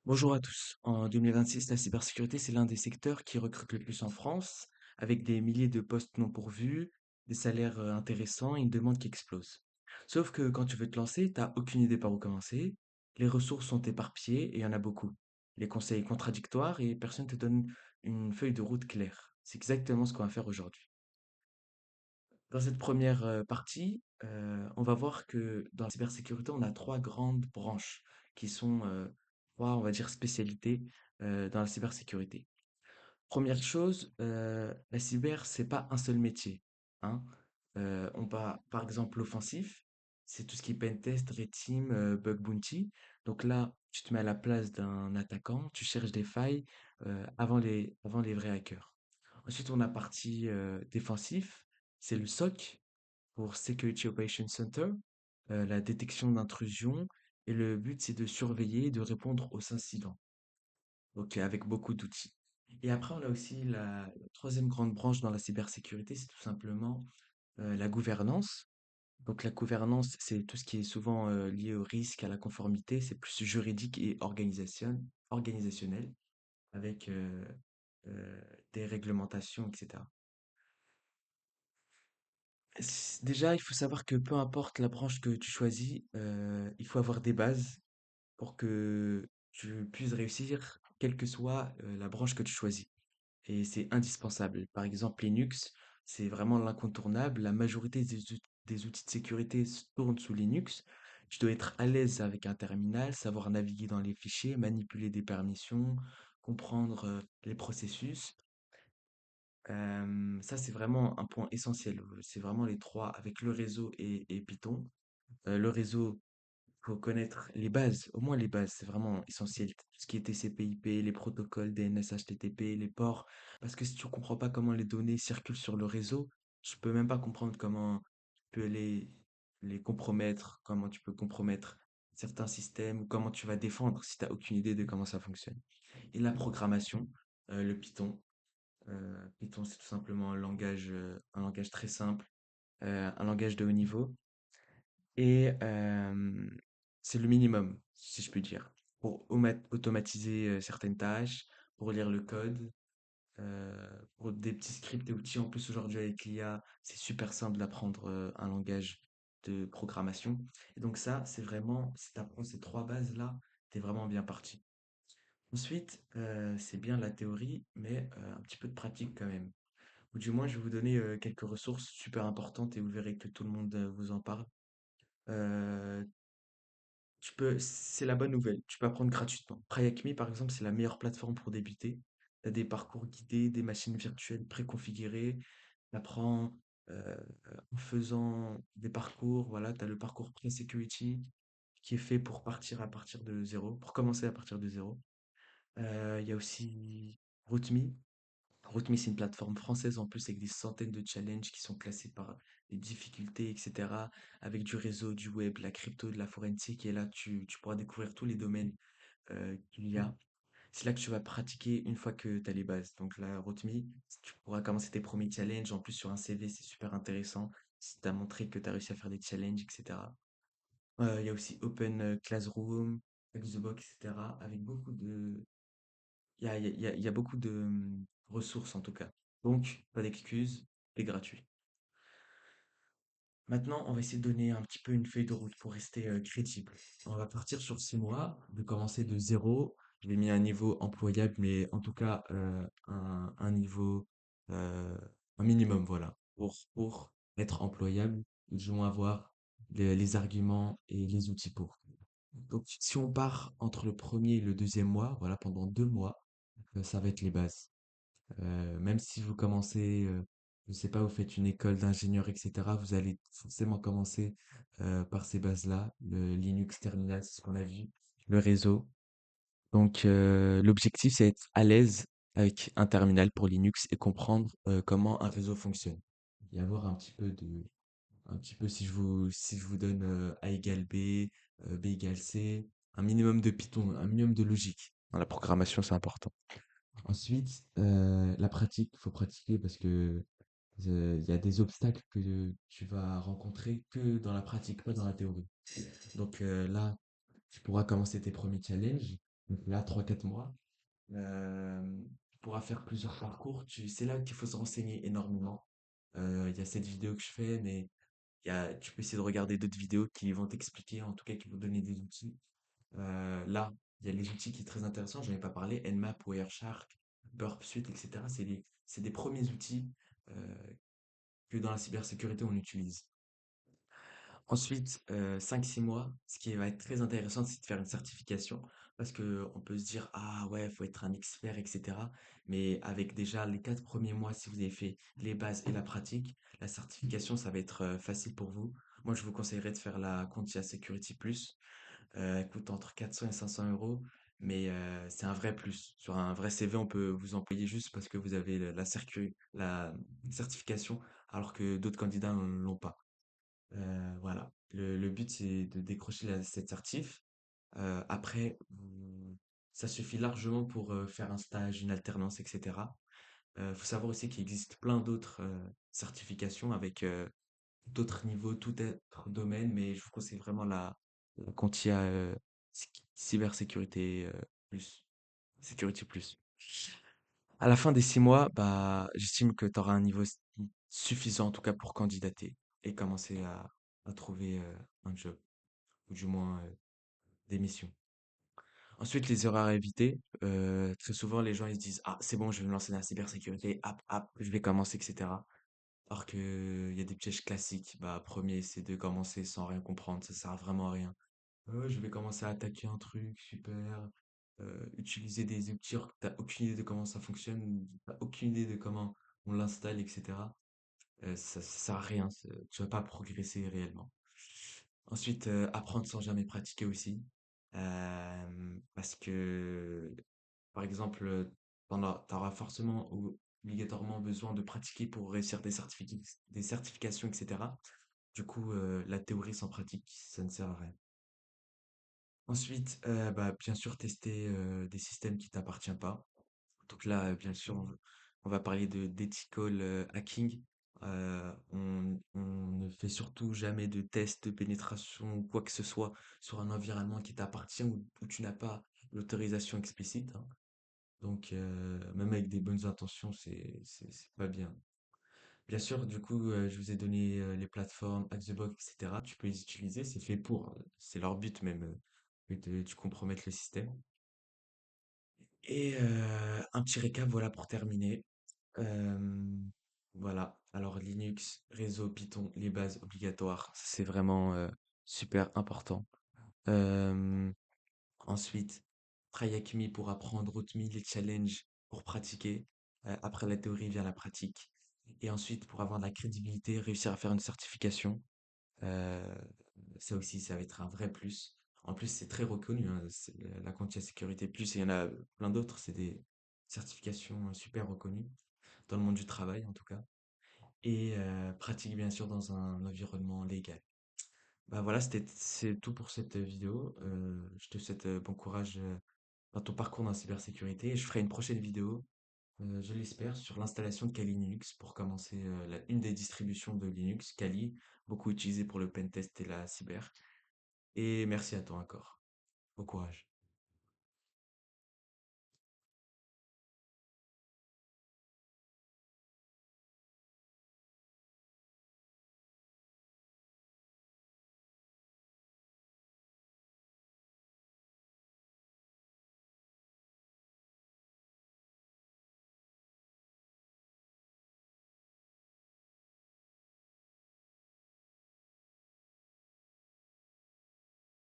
Bonjour à tous. En 2026, la cybersécurité, c'est l'un des secteurs qui recrute le plus en France, avec des milliers de postes non pourvus, des salaires intéressants et une demande qui explose. Sauf que quand tu veux te lancer, t'as aucune idée par où commencer, les ressources sont éparpillées et il y en a beaucoup. Les conseils contradictoires et personne ne te donne une feuille de route claire. C'est exactement ce qu'on va faire aujourd'hui. Dans cette première partie, on va voir que dans la cybersécurité, on a trois grandes branches qui sont trois, on va dire, spécialités dans la cybersécurité. Première chose, la cyber, c'est pas un seul métier, hein. On va, par exemple, l'offensif, c'est tout ce qui est pentest, red team, bug bounty. Donc là, tu te mets à la place d'un attaquant, tu cherches des failles avant les vrais hackers. Ensuite, on a partie défensif, c'est le SOC pour Security Operations Center, la détection d'intrusion. Et le but, c'est de surveiller et de répondre aux incidents. Donc, avec beaucoup d'outils. Et après, on a aussi la troisième grande branche dans la cybersécurité, c'est tout simplement la gouvernance. Donc, la gouvernance, c'est tout ce qui est souvent lié au risque, à la conformité. C'est plus juridique et organisationnel, avec euh, des réglementations, etc. Déjà, il faut savoir que peu importe la branche que tu choisis, il faut avoir des bases pour que tu puisses réussir, quelle que soit la branche que tu choisis. Et c'est indispensable. Par exemple, Linux, c'est vraiment l'incontournable. La majorité des outils de sécurité tournent sous Linux. Tu dois être à l'aise avec un terminal, savoir naviguer dans les fichiers, manipuler des permissions, comprendre les processus. Ça, c'est vraiment un point essentiel. C'est vraiment les trois avec le réseau et Python. Le réseau, faut connaître les bases, au moins les bases, c'est vraiment essentiel. Tout ce qui est TCP/IP, les protocoles DNS, HTTP, les ports. Parce que si tu ne comprends pas comment les données circulent sur le réseau, tu peux même pas comprendre comment tu peux les compromettre, comment tu peux compromettre certains systèmes, ou comment tu vas défendre si tu n'as aucune idée de comment ça fonctionne. Et la programmation, le Python. Python, c'est tout simplement un langage très simple, un langage de haut niveau. Et c'est le minimum, si je puis dire, pour automatiser certaines tâches, pour lire le code, pour des petits scripts et outils. En plus, aujourd'hui, avec l'IA, c'est super simple d'apprendre un langage de programmation. Et donc ça, c'est vraiment, si tu apprends ces trois bases-là, tu es vraiment bien parti. Ensuite, c'est bien la théorie, mais un petit peu de pratique quand même. Ou du moins, je vais vous donner quelques ressources super importantes et vous verrez que tout le monde vous en parle. Euh, c'est la bonne nouvelle, tu peux apprendre gratuitement. Prayacme, par exemple, c'est la meilleure plateforme pour débuter. Tu as des parcours guidés, des machines virtuelles préconfigurées. Tu apprends en faisant des parcours. Voilà, tu as le parcours Pre-Security qui est fait pour partir à partir de zéro, pour commencer à partir de zéro. Il y a aussi Rootme. Rootme, c'est une plateforme française en plus avec des centaines de challenges qui sont classés par les difficultés, etc. Avec du réseau, du web, la crypto, de la forensique. Et là, tu pourras découvrir tous les domaines qu'il y a. C'est là que tu vas pratiquer une fois que tu as les bases. Donc la Rootme, tu pourras commencer tes premiers challenges. En plus, sur un CV, c'est super intéressant. Si tu as montré que tu as réussi à faire des challenges, etc. Il y a aussi Open Classroom, Xbox, etc. Avec beaucoup de, il y a beaucoup de ressources en tout cas. Donc, pas d'excuses, c'est gratuit. Maintenant, on va essayer de donner un petit peu une feuille de route pour rester crédible. On va partir sur 6 mois, de commencer de zéro. Je l'ai mis à un niveau employable, mais en tout cas un niveau, euh, un minimum, voilà. Pour être employable, ils vont avoir les arguments et les outils pour. Donc, si on part entre le premier et le deuxième mois, voilà, pendant 2 mois, ça va être les bases. Même si vous commencez, je sais pas, vous faites une école d'ingénieur, etc., vous allez forcément commencer par ces bases-là, le Linux terminal, c'est ce qu'on a vu, le réseau. Donc, l'objectif, c'est être à l'aise avec un terminal pour Linux et comprendre comment un réseau fonctionne. Et avoir un petit peu, si je vous donne A égale B, B égale C, un minimum de Python, un minimum de logique. Dans la programmation, c'est important. Ensuite, la pratique, il faut pratiquer parce que il y a des obstacles que tu vas rencontrer que dans la pratique, pas dans la théorie. Donc là, tu pourras commencer tes premiers challenges. Donc là, 3 4 mois. Tu pourras faire plusieurs parcours. C'est là qu'il faut se renseigner énormément. Il y a cette vidéo que je fais, mais tu peux essayer de regarder d'autres vidéos qui vont t'expliquer, en tout cas qui vont donner des outils. Là, il y a les outils qui sont très intéressants, j'en ai pas parlé, Nmap, Wireshark, Burp Suite, etc. C'est des premiers outils euh, que dans la cybersécurité on utilise. Ensuite, 5-6 mois, ce qui va être très intéressant, c'est de faire une certification parce que on peut se dire: «Ah ouais, faut être un expert et cetera». Mais avec déjà les 4 premiers mois, si vous avez fait les bases et la pratique, la certification, ça va être, facile pour vous. Moi, je vous conseillerais de faire la Contia Security Plus. Elle coûte entre 400 et 500 euros, mais c'est un vrai plus. Sur un vrai CV, on peut vous employer juste parce que vous avez la certification, alors que d'autres candidats ne l'ont pas. Voilà. Le but, c'est de décrocher cette certif. Après, ça suffit largement pour faire un stage, une alternance, etc. Faut savoir aussi qu'il existe plein d'autres certifications avec d'autres niveaux, tout autre domaine, mais je vous conseille vraiment la Contia cybersécurité plus, sécurité plus. À la fin des 6 mois, bah, j'estime que tu auras un niveau suffisant, en tout cas pour candidater et commencer à trouver un job, ou du moins des missions. Ensuite, les erreurs à éviter. Très souvent, les gens ils se disent: «Ah, c'est bon, je vais me lancer dans la cybersécurité, hop, hop, je vais commencer, etc.» Alors qu'il y a des pièges classiques. Bah, premier, c'est de commencer sans rien comprendre, ça sert vraiment à rien. Je vais commencer à attaquer un truc, super. Utiliser des outils alors que t'as aucune idée de comment ça fonctionne, t'as aucune idée de comment on l'installe, etc. Ça sert à rien, tu vas pas progresser réellement. Ensuite, apprendre sans jamais pratiquer aussi. Parce que, par exemple, t'auras forcément ou obligatoirement besoin de pratiquer pour réussir des certifications, etc. Du coup, la théorie sans pratique, ça ne sert à rien. Ensuite, bah, bien sûr, tester des systèmes qui t'appartiennent pas. Donc là, bien sûr, on va parler d'ethical hacking. On ne fait surtout jamais de test de pénétration ou quoi que ce soit sur un environnement qui t'appartient où tu n'as pas l'autorisation explicite, hein. Donc, même avec des bonnes intentions, c'est pas bien. Bien sûr, du coup, je vous ai donné les plateformes, Hackthebox, etc. Tu peux les utiliser, c'est fait pour, c'est leur but même, que tu compromettes le système. Et un petit récap, voilà, pour terminer. Voilà. Alors Linux, réseau, Python, les bases obligatoires, c'est vraiment super important. Euh, Ensuite, try Hack Me pour apprendre, Route Me, les challenges pour pratiquer. Après la théorie vient la pratique. Et ensuite, pour avoir de la crédibilité, réussir à faire une certification. Euh, Ça aussi, ça va être un vrai plus. En plus, c'est très reconnu, hein, c'est la Contia Sécurité Plus, et il y en a plein d'autres, c'est des certifications super reconnues dans le monde du travail en tout cas, et pratique bien sûr dans un environnement légal. Bah voilà, c'est tout pour cette vidéo. Je te souhaite bon courage dans ton parcours dans la cybersécurité, et je ferai une prochaine vidéo, je l'espère, sur l'installation de Kali Linux pour commencer une des distributions de Linux, Kali, beaucoup utilisée pour le pentest et la cyber. Et merci à toi encore. Bon courage.